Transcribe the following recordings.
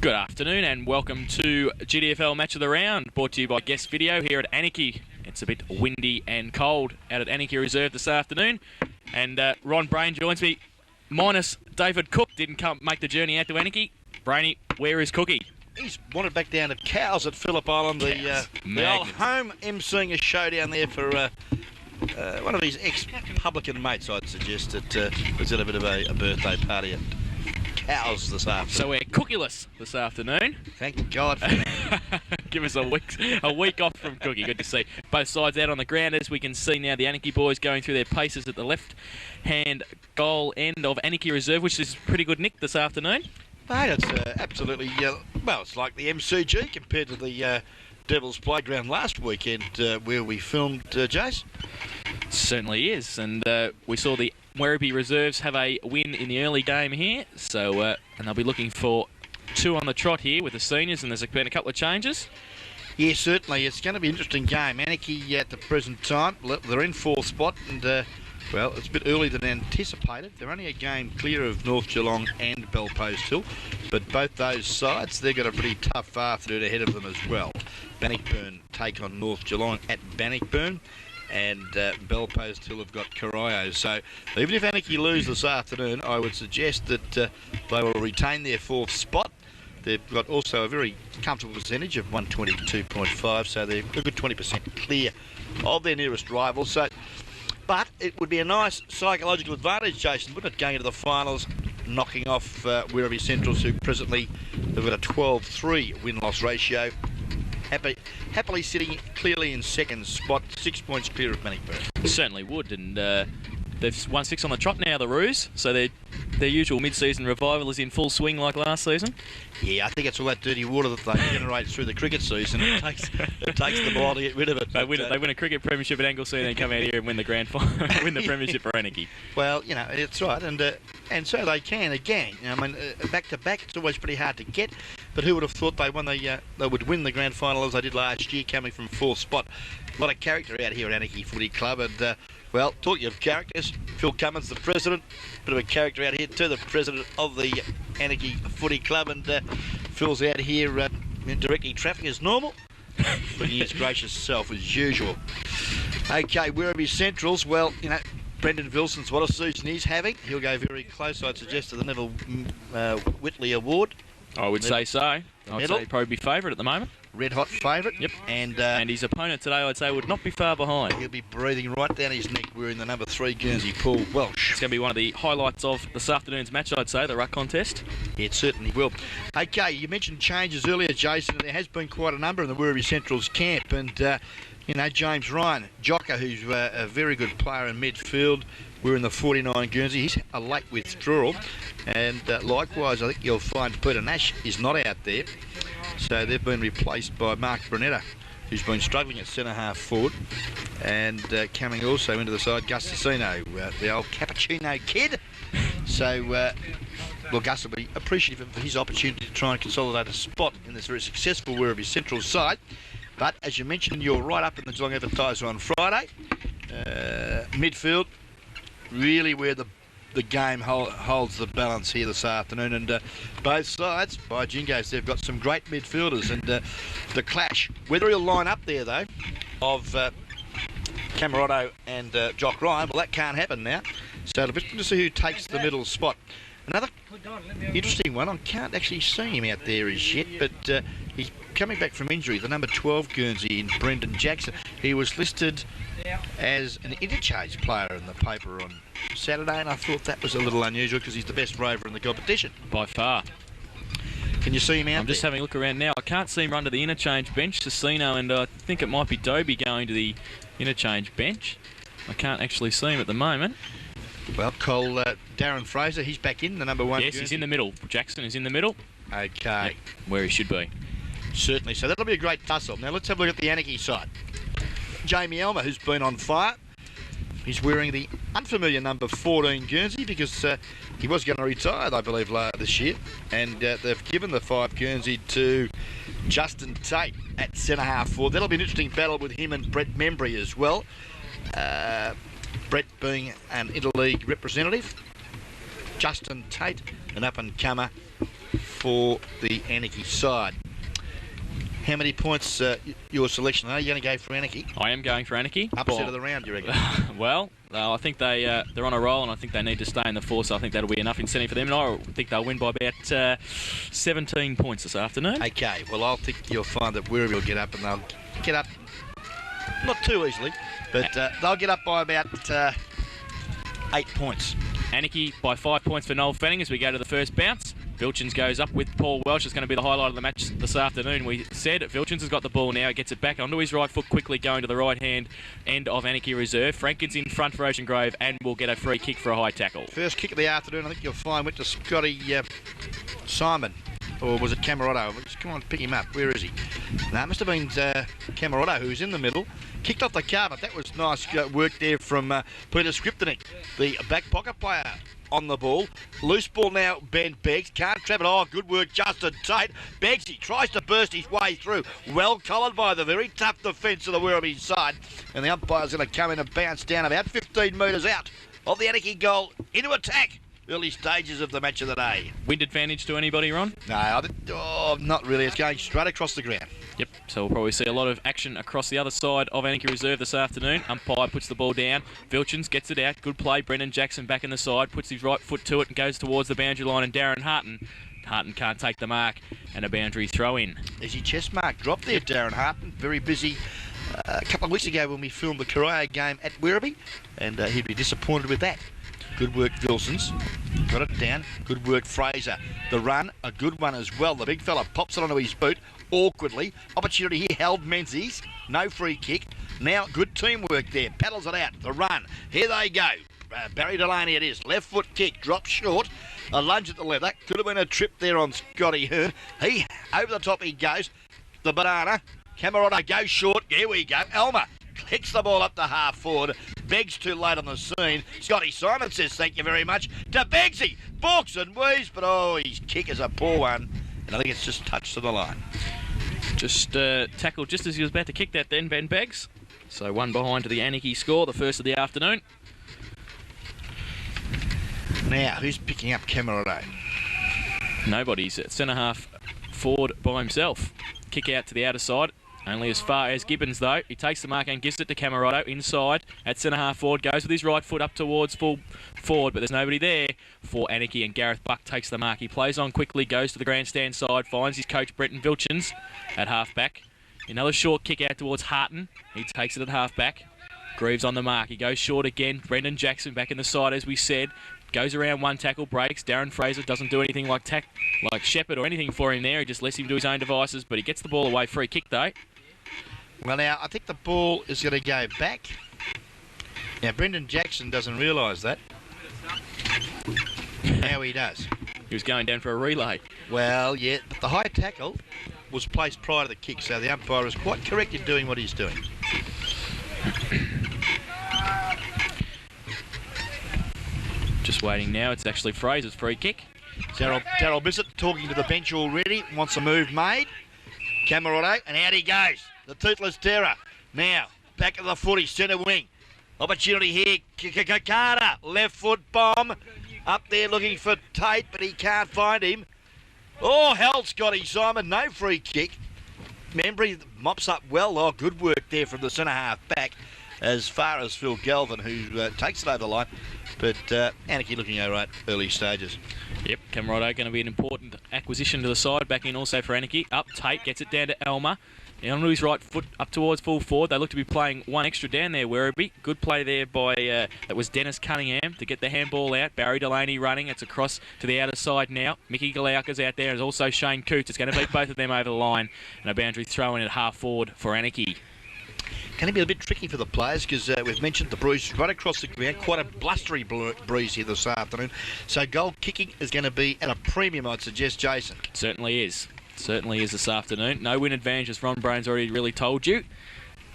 Good afternoon and welcome to GDFL Match of the Round, brought to you by Guest Video here at Anakie. It's a bit windy and cold out at Anakie Reserve this afternoon, and Ron Brain joins me, minus David Cook. Didn't make the journey out to Anakie. Brainy, where is Cookie? He's wandered back down to Cows at Phillip Island, the old home emceeing a show down there for one of his ex-publican mates, I'd suggest, that was at a bit of a birthday party at Cows this afternoon. So we're cookieless this afternoon. Thank God for that. Give us a week off from Cookie. Good to see both sides out on the ground. As we can see now, the Anakie boys going through their paces at the left-hand goal end of Anakie Reserve, which is pretty good nick this afternoon. Mate, it's absolutely, well, it's like the MCG compared to the Devil's Playground last weekend where we filmed, Jace. Certainly is, and we saw the Werribee Reserves have a win in the early game here, so and they'll be looking for two on the trot here with the seniors, and there's been a couple of changes. Yeah, certainly. It's going to be an interesting game. Anakie at the present time, they're in fourth spot, and well, it's a bit earlier than anticipated. They're only a game clear of North Geelong and Belpost Hill, but both those sides, they've got a pretty tough afternoon ahead of them as well. Bannockburn take on North Geelong at Bannockburn, and Belpost Hill have got Corio. So even if Anakie lose this afternoon, I would suggest that they will retain their fourth spot. They've got also a very comfortable percentage of 122.5, so they're a good 20% clear of their nearest rival. So, but it would be a nice psychological advantage, Jason, wouldn't it, going into the finals, knocking off Werribee Centrals, who presently have got a 12-3 win-loss ratio. Happily sitting clearly in second spot, 6 points clear of Bannockburn. Certainly would, and they've won 6 on the trot now, the Roos, so their usual mid-season revival is in full swing like last season. Yeah, I think it's all that dirty water that they generate through the cricket season. It takes them a while to get rid of it. They win a cricket premiership at Anglesea and then come out here and win the grand final, win the premiership for Anakie. Well, you know, it's right, and so they can again. I mean, back to back, it's always pretty hard to get. But who would have thought they would win the grand final as they did last year, coming from fourth spot? A lot of character out here at Anakie Footy Club, and well, talking of characters, Phil Cummins, the president, bit of a character out here too, the president of the Anakie Footy Club, and Phil's out here directing traffic as normal, looking his gracious self as usual. Okay, Werribee Centrals, well, you know, Brendan Vilson's what a season he's having. He'll go very close, I'd suggest, to the Neville Whitley Award. I would say so. I'd say he'd probably be favourite at the moment. Red hot favourite. Yep. And his opponent today, I'd say, would not be far behind. He'll be breathing right down his neck wearing the number 3 Guernsey, Paul Welsh. It's going to be one of the highlights of this afternoon's match, I'd say, the ruck contest. Yeah, it certainly will. Okay, you mentioned changes earlier, Jason. There has been quite a number in the Werribee Central's camp, and you know, James Ryan, Jocker, who's a very good player in midfield, we're in the 49 Guernsey. He's a late withdrawal, and likewise, I think you'll find Peter Nash is not out there. So they've been replaced by Mark Brunetta, who's been struggling at centre-half forward, and coming also into the side, Gus Sassino, the old cappuccino kid. So, well, Gus will be appreciative of his opportunity to try and consolidate a spot in this very successful Werribee Central side. But as you mentioned, you're right up in the Geelong Advertiser on Friday. Midfield, really where the game holds the balance here this afternoon, and both sides, by Jingos, they've got some great midfielders, and the clash, whether he'll line up there though, of Camerotto and Jock Ryan, well, that can't happen now, so it'll be interesting to see who takes the middle spot. Another interesting one, I can't actually see him out there as yet, but he's coming back from injury, the number 12 Guernsey in Brendan Jackson. He was listed as an interchange player in the paper on Saturday, and I thought that was a little unusual because he's the best rover in the competition. By far. Can you see him out I'm just having a look around now. I can't see him run to the interchange bench, Sassino, and I think it might be Dobie going to the interchange bench. I can't actually see him at the moment. Well, Cole, Darren Fraser, he's back in, the number 1. Yes, he's in the middle. Jackson is in the middle. Okay. Yep, where he should be. Certainly. So that'll be a great tussle. Now let's have a look at the Anakie side. Jamie Elmer, who's been on fire. He's wearing the unfamiliar number 14 Guernsey because he was going to retire, I believe, this year. And they've given the 5 Guernsey to Justin Tate at centre-half forward. That'll be an interesting battle with him and Brett Membry as well. Brett being an interleague representative. Justin Tate an up-and-comer for the Anakie side. How many points your selection? Are you going to go for Anakie? I am going for Anakie. Upset of the round, you reckon? Well, I think they're on a roll, and I think they need to stay in the four, so I think that'll be enough incentive for them, and I think they'll win by about 17 points this afternoon. Okay, well, I think you'll find that Werribee will get up, and they'll get up not too easily, but they'll get up by about 8 points. Anakie by 5 points for Noel Fanning as we go to the first bounce. Vilchins goes up with Paul Welsh. It's going to be the highlight of the match this afternoon. We said Vilchins has got the ball now. He gets it back onto his right foot quickly, going to the right-hand end of Anakie Reserve. Franken's in front for Ocean Grove and will get a free kick for a high tackle. First kick of the afternoon, I think you'll find, went to Scotty Simon. Or was it Camerotto? Just come on, pick him up. Where is he? No, it must have been Camerotto, who's in the middle. Kicked off the carpet. That was nice work there from Peter Skriptonik, the back pocket player on the ball. Loose ball now, Ben Beggs. Can't trap it. Oh, good work, Justin Tate. Beggsy tries to burst his way through. Well collared by the very tough defence of the Werribee side. And the umpire's going to come in and bounce down about 15 metres out of the Anakie goal into attack. Early stages of the match of the day. Wind advantage to anybody, Ron? No, not really. It's going straight across the ground. Yep, so we'll probably see a lot of action across the other side of Anakie Reserve this afternoon. Umpire puts the ball down. Vilchins gets it out. Good play. Brendan Jackson back in the side. Puts his right foot to it and goes towards the boundary line. And Darren Harton can't take the mark. And a boundary throw in. Easy chest mark drop there, Darren Harton. Very busy a couple of weeks ago when we filmed the Corio game at Werribee. And he'd be disappointed with that. Good work, Vilsons. Got it down. Good work, Fraser. The run, a good one as well. The big fella pops it onto his boot awkwardly. Opportunity here held Menzies. No free kick. Now good teamwork there. Paddles it out. The run. Here they go. Barry Delaney it is. Left foot kick. Drops short. A lunge at the left. That could have been a trip there on Scotty Hearn. He, over the top he goes. The banana. Camerotto goes short. Here we go. Elmer kicks the ball up to half forward. Beggs too late on the scene. Scotty Simon says thank you very much to Beggsy. Balks and weaves, but his kick is a poor one. And I think it's just touched to the line. Just tackled just as he was about to kick that then, Ben Beggs. So one behind to the Anakie score, the first of the afternoon. Now, who's picking up Camerotto? Nobody's at centre-half forward by himself. Kick out to the outer side. Only as far as Gibbons, though. He takes the mark and gives it to Camerotto inside at centre-half forward. Goes with his right foot up towards full forward, but there's nobody there for Anakie, and Gareth Buck takes the mark. He plays on quickly, goes to the grandstand side, finds his coach Brenton Vilchins at half-back. Another short kick out towards Harton. He takes it at half-back. Greaves on the mark. He goes short again. Brendan Jackson back in the side, as we said. Goes around one tackle, breaks. Darren Fraser doesn't do anything like Shepherd or anything for him there. He just lets him do his own devices, but he gets the ball away. Free kick, though. Well, now, I think the ball is going to go back. Now, Brendan Jackson doesn't realise that. Now he does. He was going down for a relay. Well, yeah, but the high tackle was placed prior to the kick, so the umpire is quite correct in doing what he's doing. Just waiting now. It's actually Fraser's free kick. Darryl Bissett talking to the bench already. Wants a move made. Camerotto, and out he goes. The toothless terror. Now, back of the footy, centre wing. Opportunity here. Carter, left foot bomb. Up there looking for Tate, but he can't find him. Oh, hell, Scotty Simon. No free kick. Membry mops up well. Oh, good work there from the centre half back as far as Phil Galvin, who takes it over the line. But Anakie looking all right early stages. Yep, Camerotto going to be an important acquisition to the side. Back in also for Anakie. Up, Tate gets it down to Elmer. And onto his right foot up towards full forward. They look to be playing one extra down there, Werribee. Good play there by, that was Dennis Cunningham to get the handball out. Barry Delaney running. It's across to the outer side now. Mickey Galauka's out there. There's also Shane Coots. It's going to beat both of them over the line. And a boundary throw in at half forward for Anakie. Can it be a bit tricky for the players because we've mentioned the breeze right across the ground, quite a blustery breeze here this afternoon. So goal kicking is going to be at a premium, I'd suggest, Jason. Certainly is. Certainly is this afternoon. No win advantage, as Ron Brown's already really told you.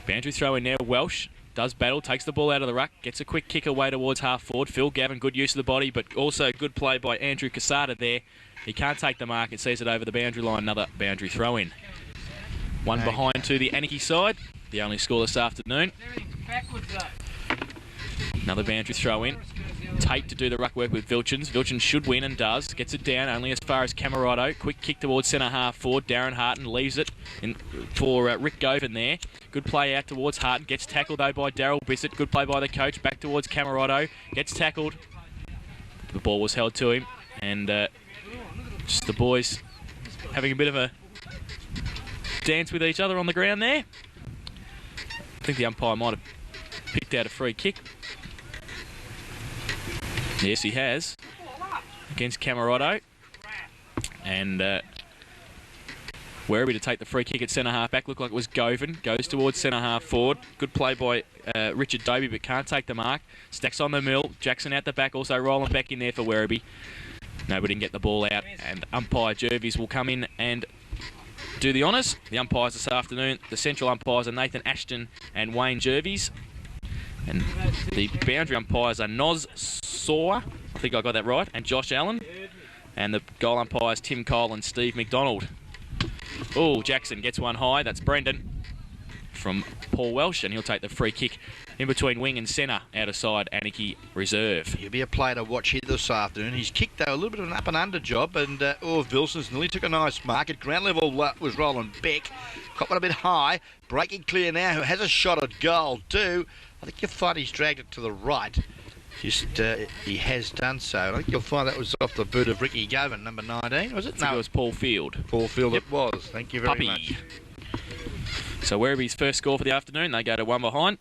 Boundary throw in there. Welsh does battle, takes the ball out of the ruck, gets a quick kick away towards half forward. Phil Gavin, good use of the body, but also good play by Andrew Casada there. He can't take the mark. It sees it over the boundary line. Another boundary throw in. One behind to the Anakie side. The only score this afternoon. Another boundary throw in. Tate to do the ruck work with Vilchins. Vilchins should win and does. Gets it down only as far as Camerado. Quick kick towards centre half forward. Darren Harton leaves it for Rick Govan there. Good play out towards Harton. Gets tackled though by Daryl Bissett. Good play by the coach. Back towards Camerado. Gets tackled. The ball was held to him. And just the boys having a bit of a dance with each other on the ground there. I think the umpire might have picked out a free kick. Yes, he has. Against Camerado. And Werribee to take the free kick at centre half back. Looked like it was Govan. Goes towards centre half forward. Good play by Richard Dobie, but can't take the mark. Stacks on the mill. Jackson out the back. Also rolling back in there for Werribee. Nobody can get the ball out. And umpire Jervis will come in and do the honours. The umpires this afternoon, the central umpires are Nathan Ashton and Wayne Jervis. And the boundary umpires are Noz Saw, I think I got that right, and Josh Allen. And the goal umpires Tim Cole and Steve McDonald. Oh, Jackson gets one high. That's Brendan from Paul Welsh, and he'll take the free kick in between wing and centre out of side Anakie reserve. He'll be a player to watch here this afternoon. He's kicked though a little bit of an up and under job, and Vilson's nearly took a nice mark. At ground level was Roland Beck. Caught one a bit high. Breaking clear now, who has a shot at goal too. I think you'll find he's dragged it to the right. Just he has done so. I think you'll find that was off the boot of Ricky Govan, number 19, was it? No, it was Paul Field. Paul Field, yep. It was. Thank you very much. So Werribee's first score for the afternoon, they go to one behind.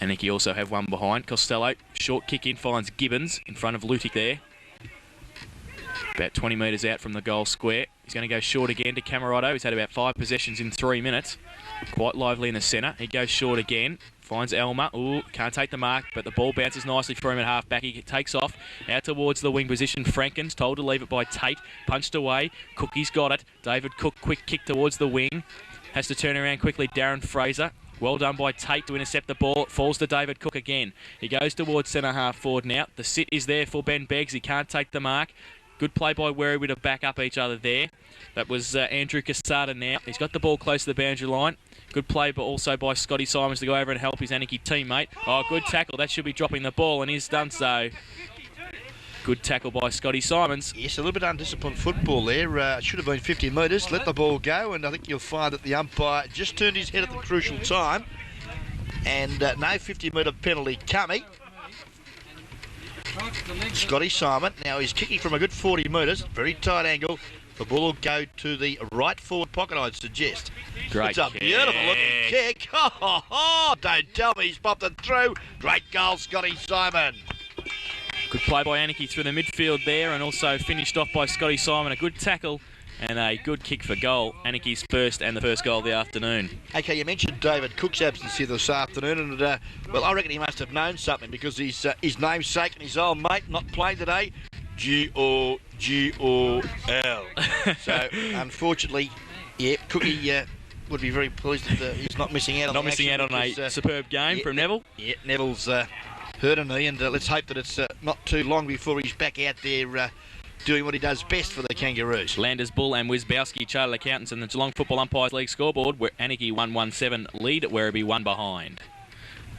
Anakie also have one behind. Costello, short kick in, finds Gibbons in front of Lutic there. About 20 metres out from the goal square. He's going to go short again to Camerado. He's had about 5 possessions in 3 minutes. Quite lively in the centre. He goes short again. Finds Elmer. Ooh, can't take the mark, but the ball bounces nicely for him at half back. He takes off out towards the wing position. Franken's told to leave it by Tate. Punched away. Cookie's got it. David Cook, quick kick towards the wing. Has to turn around quickly. Darren Fraser. Well done by Tate to intercept the ball. It falls to David Cook again. He goes towards centre half forward now. The sit is there for Ben Beggs. He can't take the mark. Good play by Werribee to back up each other there. That was Andrew Casada now. He's got the ball close to the boundary line. Good play, but also by Scotty Simons to go over and help his Anakie teammate. Oh, good tackle. That should be dropping the ball, and he's done so. Good tackle by Scotty Simons. Yes, a little bit undisciplined football there. It should have been 50 metres. Let the ball go, and I think you'll find that the umpire just turned his head at the crucial time. And no 50-metre penalty coming. Scotty Simon. Now he's kicking from a good 40 metres. Very tight angle. The ball will go to the right forward pocket, I'd suggest. Great It's a beautiful looking kick. Don't tell me he's popped it through. Great goal, Scotty Simon. Good play by Anakie through the midfield there, and also finished off by Scotty Simon. A good tackle and a good kick for goal. Anakie's first and the first goal of the afternoon. Okay, you mentioned David Cook's absence here this afternoon, and well, I reckon he must have known something because his namesake and his old mate not playing today. G-O-G-O-L. So, unfortunately, yeah, Cookie would be very pleased that he's not missing out on Not missing out on a superb game from Neville. Yeah, Neville's hurt a knee, and let's hope that it's not too long before he's back out there doing what he does best for the Kangaroos. Landers Bull and Wisbowski, Chartered Accountants, and the Geelong Football Umpires League scoreboard, where Anakie 1-1-7 lead, Werribee 1 behind.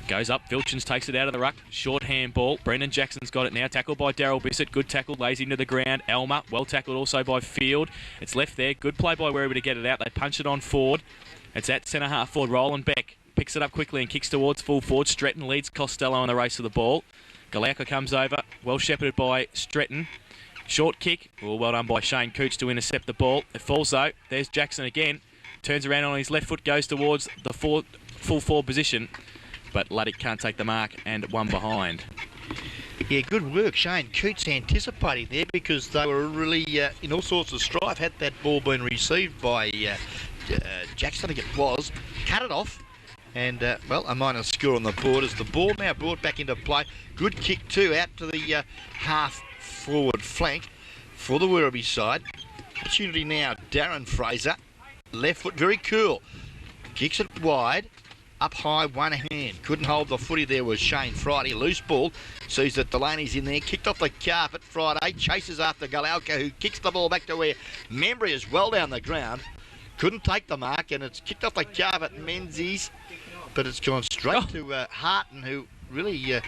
Goes up, Vilchins takes it out of the ruck, short handball. Brendan Jackson's got it now, tackled by Daryl Bissett, good tackle, lays into the ground. Elmer, well tackled also by Field. It's left there, good play by Werribee to get it out. They punch it on forward. It's at centre half forward, Roland Beck picks it up quickly and kicks towards full forward. Stretton leads Costello in the race of the ball. Galauka comes over, well shepherded by Stretton. Short kick, well done by Shane Cooch to intercept the ball. It falls though, there's Jackson again. Turns around on his left foot, goes towards the full forward position. But Luddick can't take the mark and 1 behind. Yeah, good work. Shane Coots anticipating there because they were really in all sorts of strife. Had that ball been received by Jackson, I think it was, cut it off. And, well, a minor score on the board as the ball now brought back into play. Good kick too out to the half forward flank for the Werribee side. Opportunity now, Darren Fraser. Left foot, very cool. Kicks it wide. Up high, one hand. Couldn't hold the footy there was Shane Friday. Loose ball. Sees that Delaney's in there. Kicked off the carpet. Friday chases after Galauka, who kicks the ball back to where Membry is well down the ground. Couldn't take the mark, and it's kicked off the carpet, Menzies. But it's gone straight to Harton, who really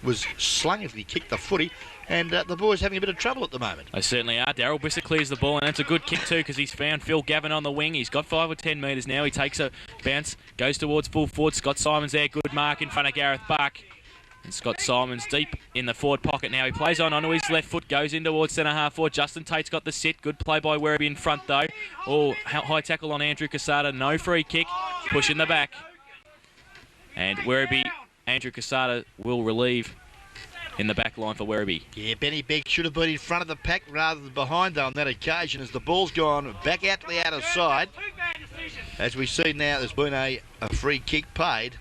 was slung if he kicked the footy, and the boys having a bit of trouble at the moment. They certainly are. Daryl Bissett clears the ball, and it's a good kick too because he's found Phil Gavin on the wing. He's got 5 or 10 metres now. He takes a bounce, goes towards full forward. Scott Simons there, good mark in front of Gareth Buck. And Scott Simons deep in the forward pocket now. He plays onto his left foot, goes in towards centre half forward. Justin Tate's got the sit. Good play by Werribee in front though. Oh, high tackle on Andrew Casada. No free kick. Push in the back. And Werribee, Andrew Casada will relieve in the back line for Werribee. Yeah, Benny Beck should have been in front of the pack rather than behind though on that occasion as the ball's gone back out to the outer side. As we see now, there's been a free kick paid.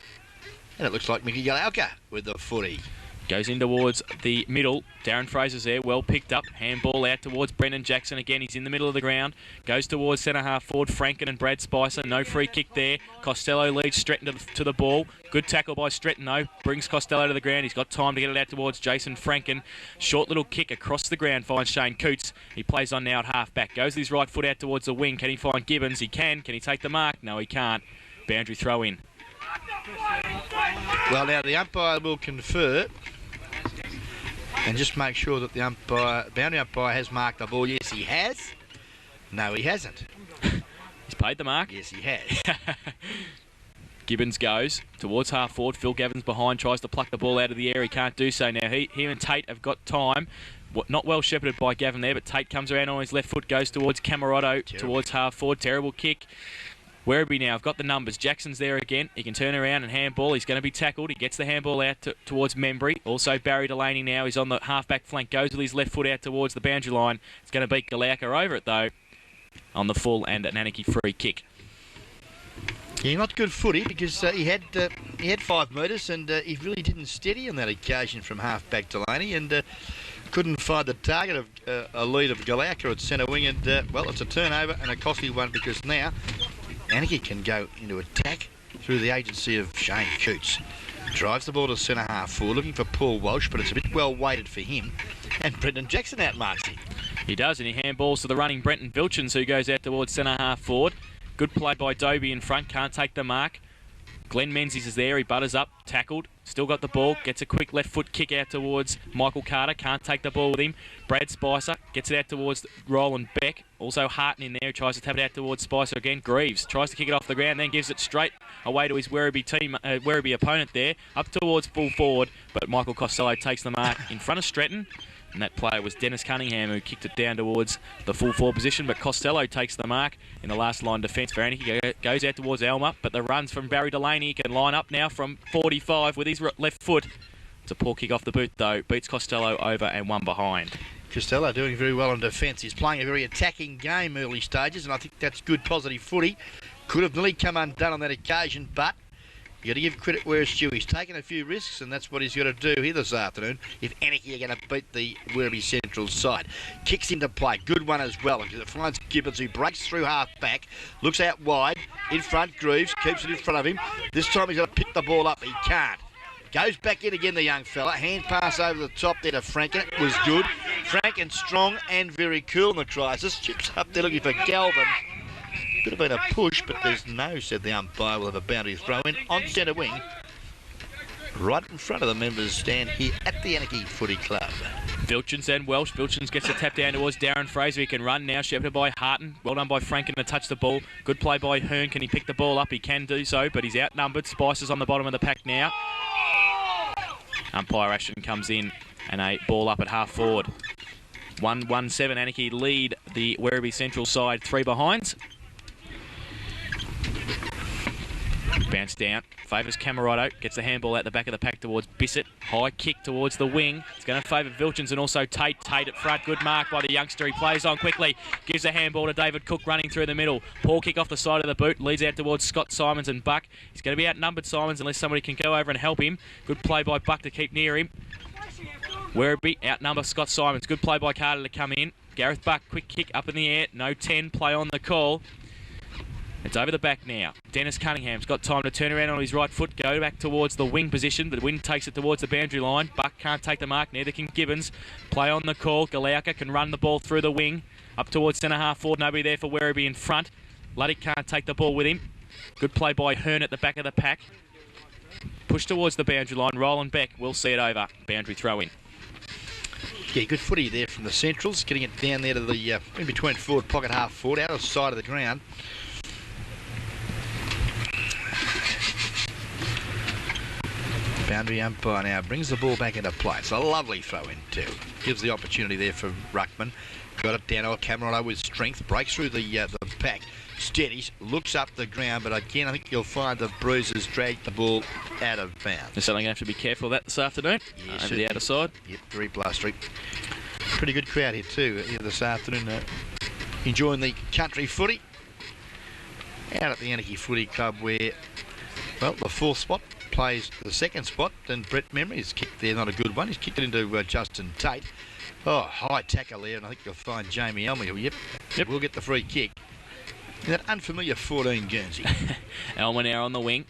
And it looks like Mickey Galauka with the footy. Goes in towards the middle. Darren Fraser's there, well picked up. Handball out towards Brendan Jackson. Again, he's in the middle of the ground. Goes towards centre half forward. Franken and Brad Spicer. No free kick there. Costello leads Stretton to the ball. Good tackle by Stretton though. Brings Costello to the ground. He's got time to get it out towards Jason Franken. Short little kick across the ground finds Shane Coots. He plays on now at half back. Goes with his right foot out towards the wing. Can he find Gibbons? He can. Can he take the mark? No, he can't. Boundary throw in. Well, now the umpire will confer and just make sure that the boundary umpire has marked the ball. Yes, he has. No, he hasn't. He's paid the mark. Yes, he has. Gibbons goes towards half forward. Phil Gavin's behind, tries to pluck the ball out of the air. He can't do so now. He and Tate have got time. Not well shepherded by Gavin there, but Tate comes around on his left foot, goes towards Camerotto, towards half forward. Terrible kick. Werribee now have got the numbers. Jackson's there again. He can turn around and handball. He's going to be tackled. He gets the handball out towards Membry. Also Barry Delaney now. He's on the half-back flank. Goes with his left foot out towards the boundary line. It's going to beat Galauka over it, though, on the full and an Anakie free kick. Yeah, not good footy because he had 5 metres and he really didn't steady on that occasion from half-back Delaney and couldn't find the target of a lead of Galauka at centre wing. And, well, it's a turnover and a costly one because now Anakie can go into attack through the agency of Shane Coots. Drives the ball to centre half forward, looking for Paul Walsh, but it's a bit well weighted for him. And Brendan Jackson outmarks him. He does, and he handballs to the running Brenton Vilchins, who goes out towards centre half forward. Good play by Dobie in front, can't take the mark. Glenn Menzies is there, he butters up, tackled, still got the ball, gets a quick left foot kick out towards Michael Carter, can't take the ball with him. Brad Spicer gets it out towards Roland Beck, also Harton in there, tries to tap it out towards Spicer again. Greaves tries to kick it off the ground, then gives it straight away to his Werribee opponent there, up towards full forward, but Michael Costello takes the mark in front of Stretton. And that player was Dennis Cunningham, who kicked it down towards the full forward position. But Costello takes the mark in the last line defence for Anakie. Goes out towards Elmer, but the runs from Barry Delaney can line up now from 45 with his left foot. It's a poor kick off the boot, though. Beats Costello over and one behind. Costello doing very well in defence. He's playing a very attacking game early stages, and I think that's good positive footy. Could have nearly come undone on that occasion, but you got to give credit where it's due. He's taken a few risks, and that's what he's got to do here this afternoon if Anakie are going to beat the Werribee Central side. Kicks into play. Good one as well. It finds Gibbons, who breaks through half-back, looks out wide, in front, Greaves, keeps it in front of him. This time he's got to pick the ball up. He can't. Goes back in again, the young fella. Hand pass over the top there to Franken. It was good. Franken strong and very cool in the crisis. Chips up there looking for Galvin. Could have been a push, but there's no, said the umpire. Will have a boundary throw in on centre wing. Right in front of the members stand here at the Anakie Footy Club. Vilchins and Welsh. Vilchins gets a tap down towards Darren Fraser. He can run now, shepherded by Harton. Well done by Franken to touch the ball. Good play by Hearn. Can he pick the ball up? He can do so, but he's outnumbered. Spicer's on the bottom of the pack now. Umpire action comes in and a ball up at half forward. 1-17 Anakie lead the Werribee Central side 3 behinds. Bounce down, favours Camerotto, gets the handball out the back of the pack towards Bissett. High kick towards the wing. It's going to favour Vilchins and also Tate. Tate at front, good mark by the youngster. He plays on quickly, gives a handball to David Cook running through the middle. Poor kick off the side of the boot, leads out towards Scott Simons and Buck. He's going to be outnumbered, Simons, unless somebody can go over and help him. Good play by Buck to keep near him. Werribee outnumber Scott Simons. Good play by Carter to come in. Gareth Buck, quick kick up in the air. No 10, play on the call. It's over the back now. Dennis Cunningham's got time to turn around on his right foot, go back towards the wing position, but the wind takes it towards the boundary line. Buck can't take the mark, neither can Gibbons. Play on the call. Galauka can run the ball through the wing, up towards centre half forward. Nobody there for Werribee in front. Luddick can't take the ball with him. Good play by Hearn at the back of the pack. push towards the boundary line. Roland Beck will see it over. Boundary throw in. Yeah, good footy there from the Centrals, getting it down there to the in between forward pocket, half forward, out of the side of the ground. Boundary umpire now brings the ball back into play. It's a lovely throw in too. Gives the opportunity there for Ruckman. Got it down to Cameron with strength. Breaks through the pack. Steadies. Looks up the ground. But again, I think you'll find the Bruisers drag the ball out of bounds. They're certainly going to have to be careful of that this afternoon. Yes, over the outer side. Yep, very blustery. Pretty good crowd here too here this afternoon. Enjoying the country footy. Out at the Anakie Footy Club where, well, the fourth spot plays the second spot, and Brett Memory's kicked there, not a good one. He's kicked it into Justin Tate. Oh, high tackle there, and I think you'll find Jamie Elmer. Yep, we'll get the free kick. That unfamiliar 14 Guernsey. Elmer now on the wing.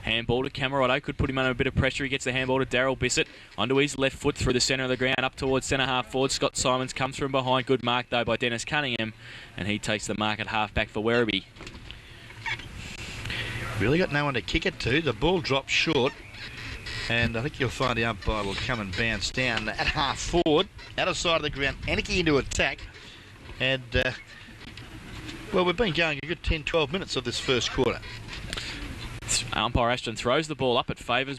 Handball to Camerotto, could put him under a bit of pressure. He gets the handball to Daryl Bissett. Onto his left foot through the centre of the ground, up towards centre half forward. Scott Simons comes from behind. Good mark, though, by Dennis Cunningham, and he takes the mark at half back for Werribee. Really got no one to kick it to. The ball drops short, and I think you'll find the umpire will come and bounce down at half forward, out of side of the ground. Anakie into attack, and well, we've been going a good 10-12 minutes of this first quarter. Umpire Ashton throws the ball up. It favours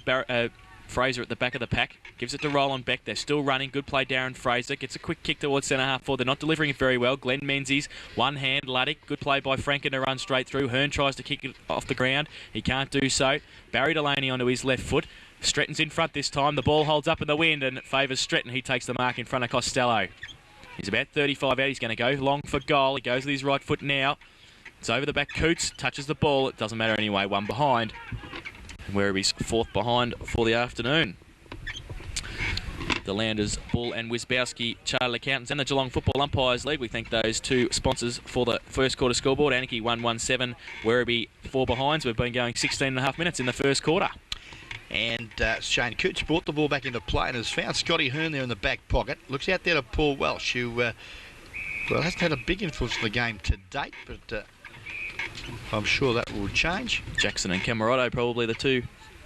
Fraser at the back of the pack. Gives it to Roland Beck. They're still running. Good play, Darren Fraser. Gets a quick kick towards centre half forward. They're not delivering it very well. Glenn Menzies, one hand, Luddick. Good play by Franken to run straight through. Hearn tries to kick it off the ground. He can't do so. Barry Delaney onto his left foot. Stretton's in front this time. The ball holds up in the wind and it favours Stretton. He takes the mark in front of Costello. He's about 35 out. He's going to go long for goal. He goes with his right foot now. It's over the back. Coots touches the ball. It doesn't matter anyway. One behind. And Werribee's fourth behind for the afternoon. The Landers, Bull and Wisbowski Chartered Accountants and the Geelong Football Umpires League. We thank those two sponsors for the first quarter scoreboard. Anakie 1-1-7, Werribee 4 behinds. We've been going 16.5 minutes in the first quarter. And Shane Coots brought the ball back into play and has found Scotty Hearn there in the back pocket. Looks out there to Paul Welsh, who well, hasn't had a big influence in the game to date, but I'm sure that will change. Jackson and Camerotto probably the two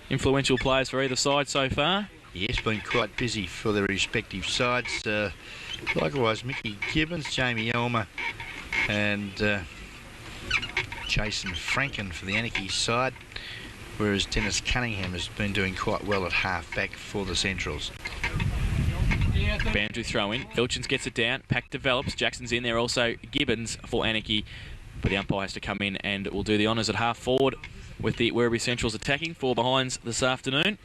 influential players for either side so far. Yes, been quite busy for their respective sides. Likewise, Mickey Gibbons, Jamie Elmer and Jason Franken for the Anakie side, whereas Dennis Cunningham has been doing quite well at half-back for the Centrals. Boundary throw in. Filchins gets it down. Pack develops. Jackson's in there also. Gibbons for Anakie. But the umpire has to come in and will do the honours at half forward with the Werribee Centrals attacking 4 behinds this afternoon.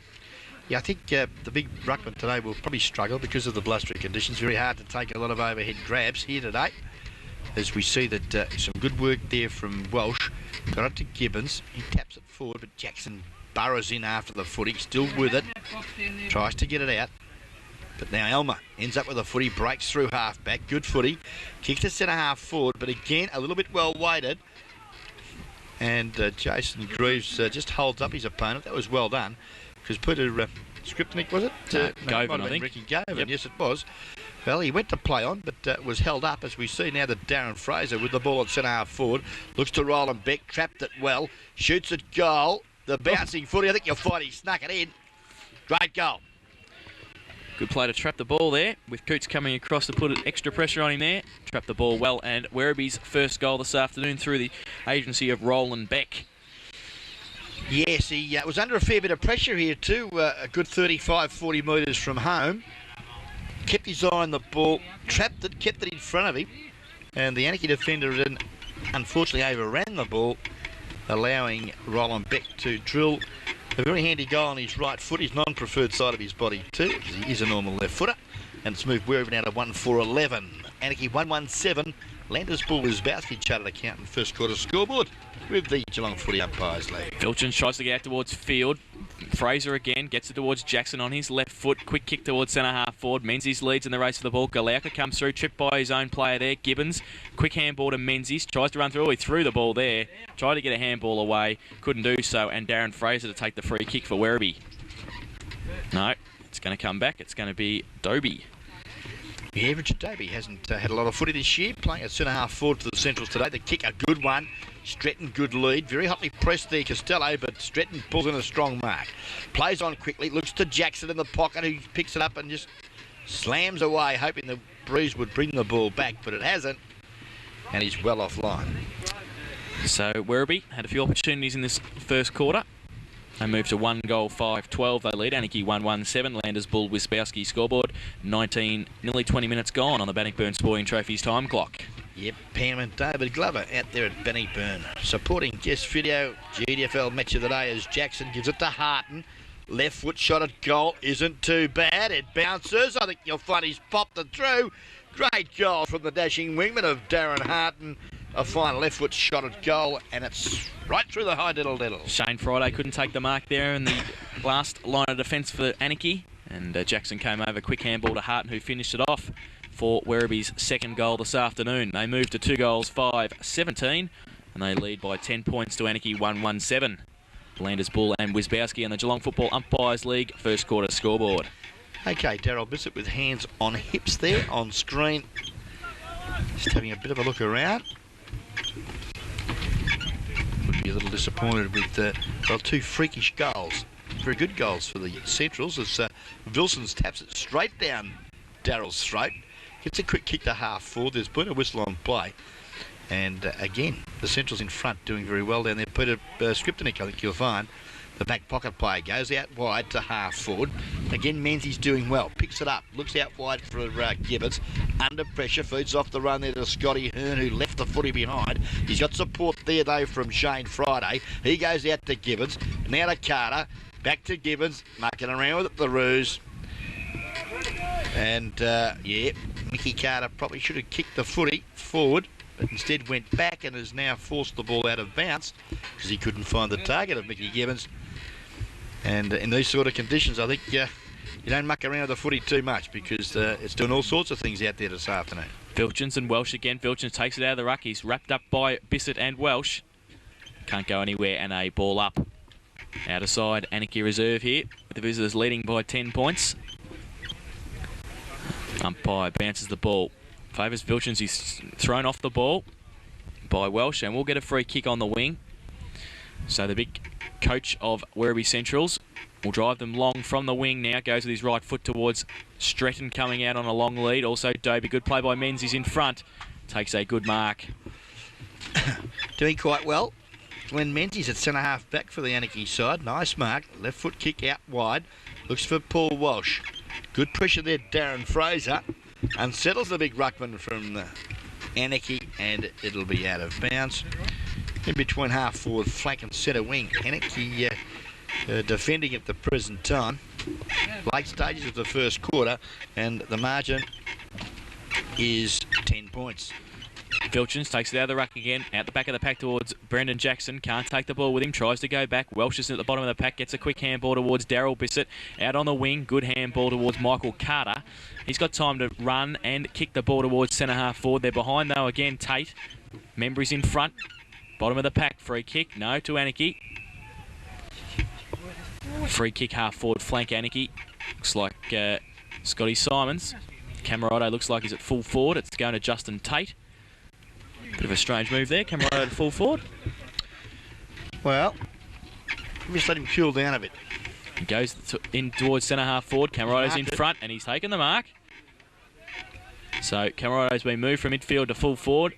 Yeah, I think the big ruckman today will probably struggle because of the blustery conditions. Very hard to take a lot of overhead grabs here today. As we see that some good work there from Welsh. Got it to Gibbons. He taps it forward, but Jackson burrows in after the footy. Still with it. Tries to get it out. But now Elmer ends up with a footy. Breaks through half-back. Good footy. Kicks to centre half forward, but again, a little bit well weighted. And Jason Greaves just holds up his opponent. That was well done. Because Peter Skripnik, was it? Govan, I think. Ricky Govan, yep. Yes, it was. Well, he went to play on, but was held up, as we see now that Darren Fraser with the ball at centre half forward. Looks to Roland Beck, trapped it well. Shoots at goal. The bouncing footy, I think you'll find he snuck it in. Great goal. Good play to trap the ball there, with Coots coming across to put extra pressure on him there. Trapped the ball well, and Werribee's first goal this afternoon through the agency of Roland Beck. Yes, he was under a fair bit of pressure here too, a good 35-40 metres from home. Kept his eye on the ball, trapped it, kept it in front of him, and the Anakie defender then unfortunately overran the ball, allowing Roland Beck to drill a very handy goal on his right foot, his non-preferred side of his body too, because he is a normal left footer. And it's moved Werribee now to 1-4-11. Anakie 1-1-7. Landers Bull Wisbowski Chartered Accountant first quarter scoreboard with the Geelong Footy Umpires League. Filchins tries to get out towards field. Fraser again gets it towards Jackson on his left foot. Quick kick towards centre half forward. Menzies leads in the race for the ball. Galauka comes through, tripped by his own player there. Gibbons, quick handball to Menzies. Tries to run through. He threw the ball there. Tried to get a handball away. Couldn't do so. And Darren Fraser to take the free kick for Werribee. No, it's going to come back. It's going to be Dobie. Yeah, Richard Davey hasn't had a lot of footy this year, playing at centre half forward for the Centrals today. The kick, a good one. Stretton, good lead. Very hotly pressed there, Costello, but Stretton pulls in a strong mark. Plays on quickly, looks to Jackson in the pocket, who picks it up and just slams away, hoping the breeze would bring the ball back, but it hasn't, and he's well offline. So Werribee had a few opportunities in this first quarter. They moved to 1 goal, 5-12. They lead. Anakie 1-1-7. Landers Bull Wispowski scoreboard. 19, nearly 20 minutes gone on the Bannockburn Sporting Trophies time clock. Yep, Pam and David Glover out there at Bannockburn. Supporting guest video, GDFL match of the day as Jackson gives it to Harton. Left foot shot at goal isn't too bad. It bounces. I think you'll find he's popped it through. Great goal from the dashing wingman of Darren Harton. A fine left foot shot at goal, and it's right through the high diddle. Shane Friday couldn't take the mark there in the last line of defence for Anakie, and Jackson came over, quick handball to Harton, who finished it off for Werribee's second goal this afternoon. They moved to 2 goals, 5-17, and they lead by 10 points to Anakie 1-1-7. Landers Bull and Wispowski and the Geelong Football Umpires League first quarter scoreboard. Okay, Daryl Bissett with hands on hips there on screen. Just having a bit of a look around. Would be a little disappointed with well, 2 freakish goals. Very good goals for the Centrals as Wilsons taps it straight down Daryl's throat. Gets a quick kick to half forward. There's been a whistle on play. And again, the Centrals in front doing very well down there. Peter Skriptonik, I think you'll find. The back pocket player goes out wide to half forward. Again, Menzies doing well. Picks it up. Looks out wide for Gibbons. Under pressure. Feeds off the run there to Scotty Hearn, who left the footy behind. He's got support there, though, from Shane Friday. He goes out to Gibbons. Now to Carter. Back to Gibbons. Mucking around with it, the Roos. And, yeah, Mickey Carter probably should have kicked the footy forward, but instead went back and has now forced the ball out of bounds because he couldn't find the target of Mickey Gibbons. And in these sort of conditions, I think you don't muck around with the footy too much because it's doing all sorts of things out there this afternoon. Filchins and Welsh again. Filchins takes it out of the ruck. He's wrapped up by Bissett and Welsh. Can't go anywhere, and a ball up. Out of side, Anakie reserve here, with the visitors leading by 10 points. Umpire bounces the ball. Favours Filchins. He's thrown off the ball by Welsh, and we'll get a free kick on the wing. So the big coach of Werribee Centrals will drive them long from the wing now. Goes with his right foot towards Stretton, coming out on a long lead. Also Dobie. Good play by Menzies in front. Takes a good mark. Doing quite well. Glenn Menzies at centre half back for the Anakie side. Nice mark. Left foot kick out wide. Looks for Paul Walsh. Good pressure there, Darren Fraser. Unsettles the big ruckman from Anakie, and it'll be out of bounds. In between half forward, flank and centre wing. Anakie defending at the present time. Late stages of the first quarter, and the margin is 10 points. Filchins takes it out of the ruck again, out the back of the pack towards Brendan Jackson. Can't take the ball with him, tries to go back. Welsh is at the bottom of the pack, gets a quick handball towards Daryl Bissett. Out on the wing, good handball towards Michael Carter. He's got time to run and kick the ball towards centre half forward. They're behind though again, Tate. Membry's in front. Bottom of the pack, free kick, no to Anakie. Free kick half forward, flank Anakie. Looks like Scotty Simons. Camerado looks like he's at full forward. It's going to Justin Tate. Bit of a strange move there, Camerado to full forward. Well, just let him cool down a bit. He goes in towards centre half forward. Camerado's in front and he's taken the mark. So Camerado's been moved from midfield to full forward.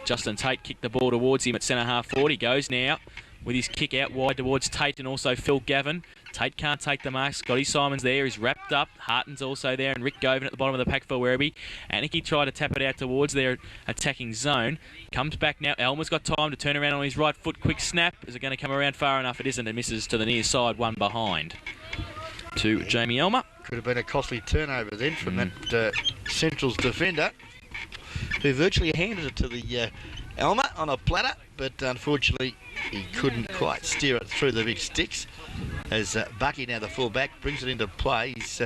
Justin Tate kicked the ball towards him at centre half forward. He goes now with his kick out wide towards Tate and also Phil Gavin. Tate can't take the mark. Scotty Simons there. He's wrapped up. Harton's also there, and Rick Govan at the bottom of the pack for Werribee. Anakie tried to tap it out towards their attacking zone. Comes back now. Elmer's got time to turn around on his right foot. Quick snap. Is it going to come around far enough? It isn't. It misses to the near side. One behind to Jamie Elmer. Could have been a costly turnover then from that Central's defender, who virtually handed it to the Elmer on a platter, but unfortunately he couldn't quite steer it through the big sticks. As Bucky, now the full-back, brings it into play. He's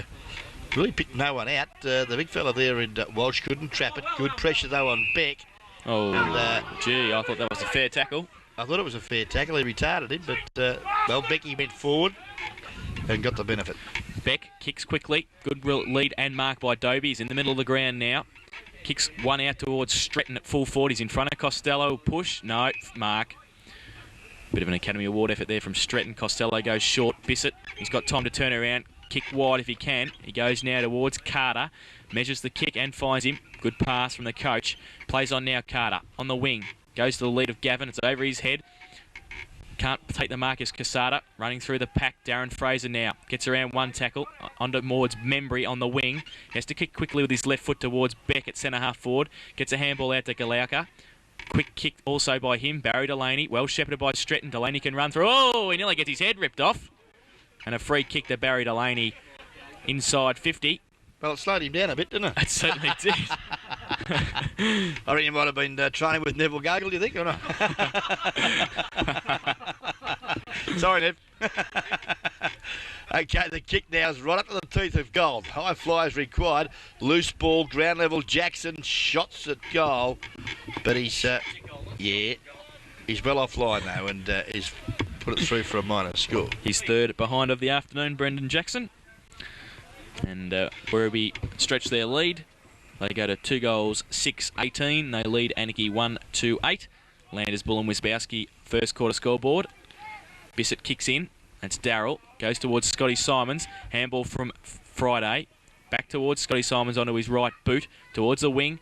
really picked no one out. The big fella there in Walsh couldn't trap it. Good pressure though on Beck. Oh, and, gee, I thought that was a fair tackle. I thought it was a fair tackle. He retarded him, but well, Becky went forward. and got the benefit. Beck kicks quickly. Good lead and mark by Dobie. He's in the middle of the ground now. Kicks one out towards Stretton at full 40s in front of Costello. Push. No. Mark. Bit of an Academy Award effort there from Stretton. Costello goes short. Bissett. He's got time to turn around. Kick wide if he can. He goes now towards Carter. Measures the kick and finds him. Good pass from the coach. Plays on now Carter. On the wing. Goes to the lead of Gavin. It's over his head. Can't take the Marcus Casada. Running through the pack. Darren Fraser now. Gets around one tackle. Onto towards Membry on the wing. He has to kick quickly with his left foot towards Beck at centre half forward. Gets a handball out to Galauka. Quick kick also by him. Barry Delaney. Well shepherded by Stretton. Delaney can run through. Oh, he nearly gets his head ripped off. And a free kick to Barry Delaney inside 50. Well, it slowed him down a bit, didn't it? It certainly did. I reckon you might have been training with Neville Gargle, do you think, or not? Sorry, Nev. Okay, the kick now is right up to the teeth of goal. High flyers required. Loose ball, ground level. Jackson shots at goal. But he's, he's well offline though, and he's put it through for a minor score. He's third behind of the afternoon, Brendan Jackson. And Werribee stretch their lead. They go to 2 goals, 6-18. They lead Anakie 1-8. Landers, Bull and Wisbowski, first quarter scoreboard. Bissett kicks in. That's Darrell. Goes towards Scotty Simons. Handball from Friday. Back towards Scotty Simons onto his right boot. Towards the wing.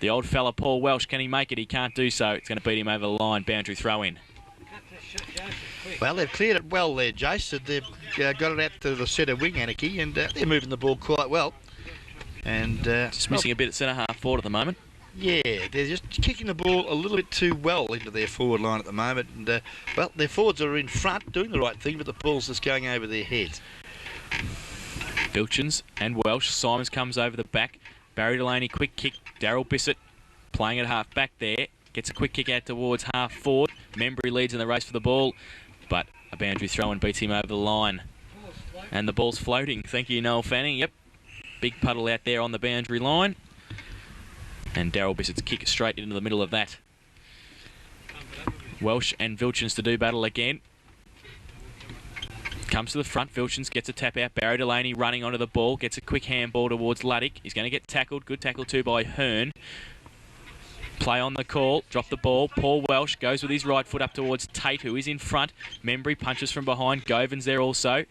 The old fella, Paul Welsh. Can he make it? He can't do so. It's going to beat him over the line. Boundary throw in. Well, they've cleared it well there, Jason. They've got it out to the centre wing, Anakie, and they're moving the ball quite well. And just missing a bit at centre half forward at the moment. Yeah, they're just kicking the ball a little bit too well into their forward line at the moment. And, well, their forwards are in front doing the right thing, but the ball's just going over their heads. Vilchins and Welsh. Simons comes over the back. Barry Delaney, quick kick. Darrell Bissett playing at half back there. Gets a quick kick out towards half forward. Membry leads in the race for the ball, but a boundary throw and beats him over the line. And the ball's floating. Thank you, Noel Fanning. Yep. Big puddle out there on the boundary line. And Darrell Bissett's kick straight into the middle of that. Welsh and Vilchins to do battle again. Comes to the front. Vilchins gets a tap out. Barry Delaney running onto the ball. Gets a quick handball towards Luddick. He's going to get tackled. Good tackle too by Hearn. Play on the call. Drop the ball. Paul Welsh goes with his right foot up towards Tate, who is in front. Membry punches from behind. Govins there also.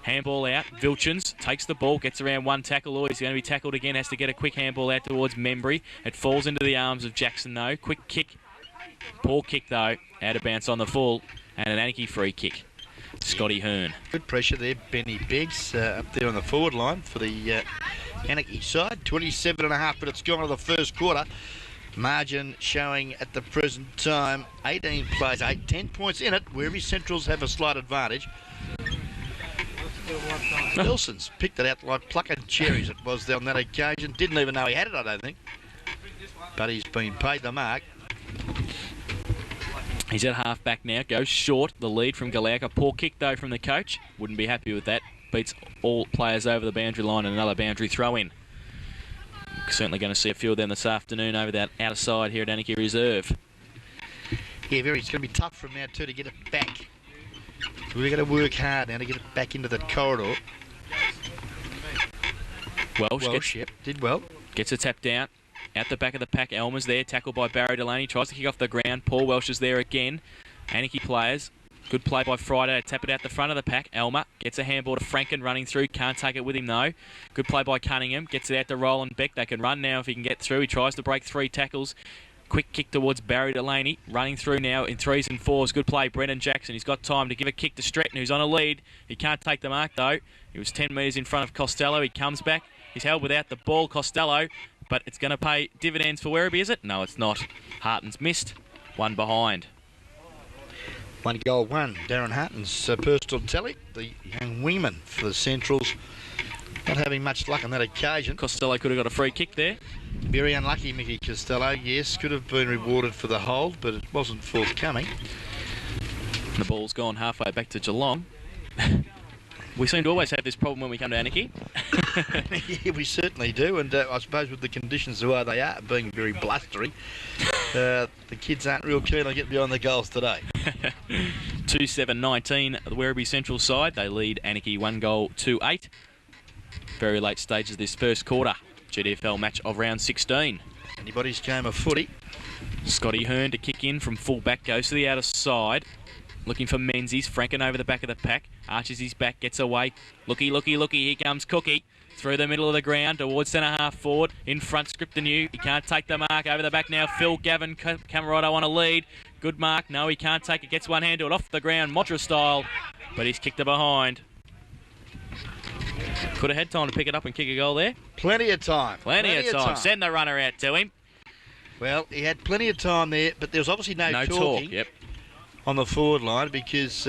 Handball out. Vilchins takes the ball, gets around one tackle. Oh, he's going to be tackled again. Has to get a quick handball out towards Membry. It falls into the arms of Jackson, though. Quick kick. Poor kick, though. Out of bounce on the full. And an Anakie free kick. Scotty Hearn. Good pressure there. Benny Beggs up there on the forward line for the Anakie side. 27.5 minutes gone of the first quarter. Margin showing at the present time 18 plays 8, 10 points in it. Werribee Centrals have a slight advantage. Nelson's picked it out like plucking cherries. It was on that occasion. Didn't even know he had it, I don't think. But he's been paid the mark. He's at half back now. Goes short. The lead from Galauka. Poor kick though from the coach. Wouldn't be happy with that. Beats all players over the boundary line and another boundary throw in. Certainly going to see a few of them this afternoon over that outer side here at Anakie Reserve. Yeah, it's going to be tough from now too to get it back. We're going to work hard now to get it back into that corridor. Welsh did well. Gets a tap down. Out the back of the pack, Elmer's there. Tackled by Barry Delaney. Tries to kick off the ground. Paul Welsh is there again. Anakie players. Good play by Friday to tap it out the front of the pack. Elmer gets a handball to Franken running through. Can't take it with him though. Good play by Cunningham. Gets it out to Roland Beck. They can run now if he can get through. He tries to break 3 tackles. Quick kick towards Barry Delaney. Running through now in 3s and 4s. Good play, Brendan Jackson. He's got time to give a kick to Stretton, who's on a lead. He can't take the mark though. He was 10 metres in front of Costello. He comes back. He's held without the ball, Costello. But it's going to pay dividends for Werribee, is it? No, it's not. Harton's missed. 1 behind. 1 goal, 1. Darren Harton's personal tally. The young wingman for the Centrals. Not having much luck on that occasion. Costello could have got a free kick there. Very unlucky, Mickey Costello. Yes, could have been rewarded for the hold, but it wasn't forthcoming. The ball's gone halfway back to Geelong. We seem to always have this problem when we come to Anakie. Yeah, we certainly do, and I suppose with the conditions the way they are, being very blustery, the kids aren't real keen on getting behind the goals today. 2-7-19, the Werribee Central side. They lead Anakie 1-8. Very late stages of this first quarter. GDFL match of round 16. Anybody's game of footy. Scotty Hearn to kick in from full back, goes to the outer side. Looking for Menzies, franking over the back of the pack. Arches his back, gets away. Looky, looky, looky, here comes Cookie. Through the middle of the ground, towards centre half forward. In front, Script and you. He can't take the mark. Over the back now, Phil Gavin, Camarado on a lead. Good mark. No, he can't take it. Gets one hand to it off the ground, Motra style. But he's kicked it behind. Could have had time to pick it up and kick a goal there. Plenty of time. Plenty of time. Send the runner out to him. Well, he had plenty of time there, but there was obviously no talking on the forward line because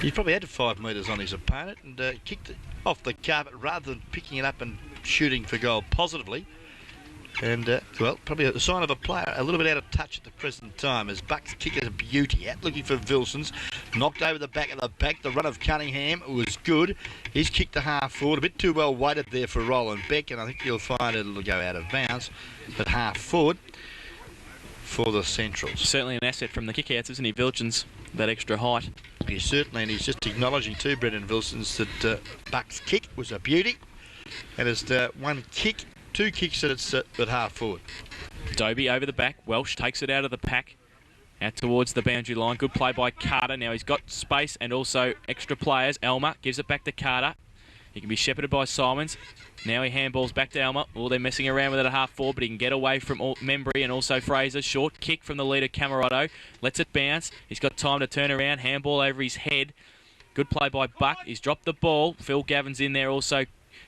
he probably had 5 metres on his opponent and kicked it off the carpet rather than picking it up and shooting for goal positively. And, well, probably a sign of a player a little bit out of touch at the present time as Buck's kick is a beauty. Out looking for Vilsons. Knocked over the back of the back. The run of Cunningham was good. He's kicked the half forward. A bit too well weighted there for Roland Beck, and I think you'll find it'll go out of bounds. But half forward for the Centrals. Certainly an asset from the kickouts, isn't he, Vilchens? That extra height. He certainly, and he's just acknowledging too, Brendan Vilsons, that Buck's kick was a beauty. And it's one kick. 2 kicks at half forward. Dobie over the back. Welsh takes it out of the pack. Out towards the boundary line. Good play by Carter. Now he's got space and also extra players. Elmer gives it back to Carter. He can be shepherded by Simons. Now he handballs back to Elmer. Oh, they're messing around with it at half forward, but he can get away from Membry and also Fraser. Short kick from the leader, Camarado. Lets it bounce. He's got time to turn around. Handball over his head. Good play by Buck. He's dropped the ball. Phil Gavin's in there also.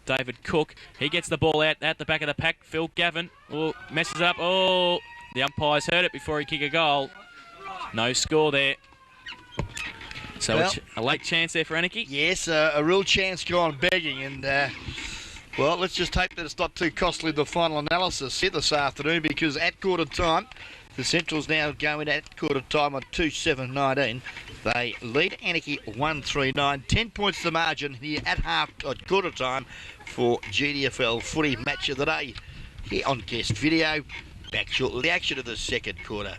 David Cook, he gets the ball out at the back of the pack. Phil Gavin, messes it up. Oh, the umpires heard it before he kicked a goal. No score there. So well, a late chance there for Anakie. Yes, a real chance gone begging. And, well, let's just hope that it's not too costly, the final analysis here this afternoon, because at quarter time, the Centrals now going at quarter time on 2-7-19. They lead Anakie 1-3-9. 10 points the margin here at quarter time for GDFL footy match of the day here on Guest Video. Back shortly, the action of the second quarter.